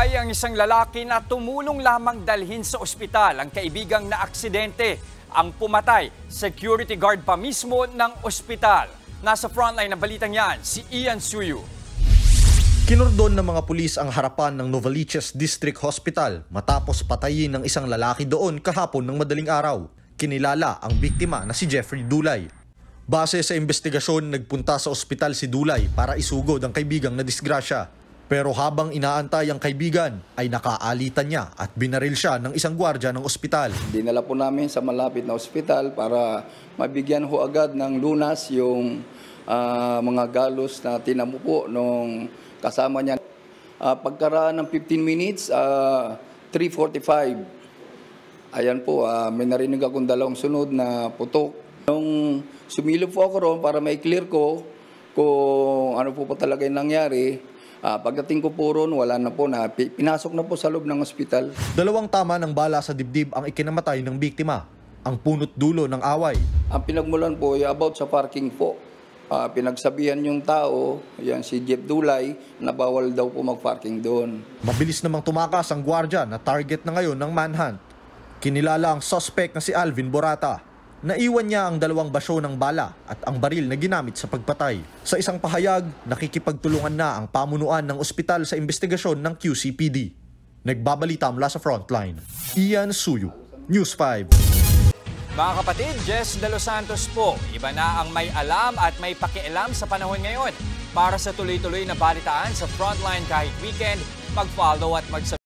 Nabuhay ang isang lalaki na tumulong lamang dalhin sa ospital ang kaibigang na aksidente. Ang pumatay, security guard pa mismo ng ospital. Nasa frontline ng balitang yan, si Ian Suyu. Kinordon ng mga pulis ang harapan ng Novaliches District Hospital matapos patayin ng isang lalaki doon kahapon ng madaling araw. Kinilala ang biktima na si Jeffrey Dulay. Base sa investigasyon, nagpunta sa ospital si Dulay para isugod ang kaibigang na disgrasya. Pero habang inaantay ang kaibigan, ay nakaalitan niya at binaril siya ng isang gwardiya ng ospital. Dinala po namin sa malapit na ospital para mabigyan ho agad ng lunas yung mga galos na tinamupo nung kasama niya. Pagkaraan ng 15 minutes, 3:45, ayan po, may narinig akong dalawang sunod na putok. Nung sumilip po ako roon para may-clear ko kung ano po talaga yung nangyari, pagdating ko po roon, wala na po na. Pinasok na po sa loob ng ospital. Dalawang tama ng bala sa dibdib ang ikinamatay ng biktima. Ang punot dulo ng away. Ang pinagmulan po ay about sa parking po. Pinagsabihan yung tao, yan si Jeff Dulay, na bawal daw po mag-parking doon. Mabilis namang tumakas ang gwardiya na target na ngayon ng manhunt. Kinilala ang suspect na si Alvin Borata. Naiwan niya ang dalawang basyo ng bala at ang baril na ginamit sa pagpatay. Sa isang pahayag, nakikipagtulungan na ang pamunuan ng ospital sa investigasyon ng QCPD. Nagbabalita mula sa frontline. Ian Suyu, News 5. Mga kapatid, Jess De Los Santos po. Iba na ang may alam at may pakialam sa panahon ngayon. Para sa tuloy-tuloy na balitaan sa frontline kahit weekend, mag-follow at mag-subscribe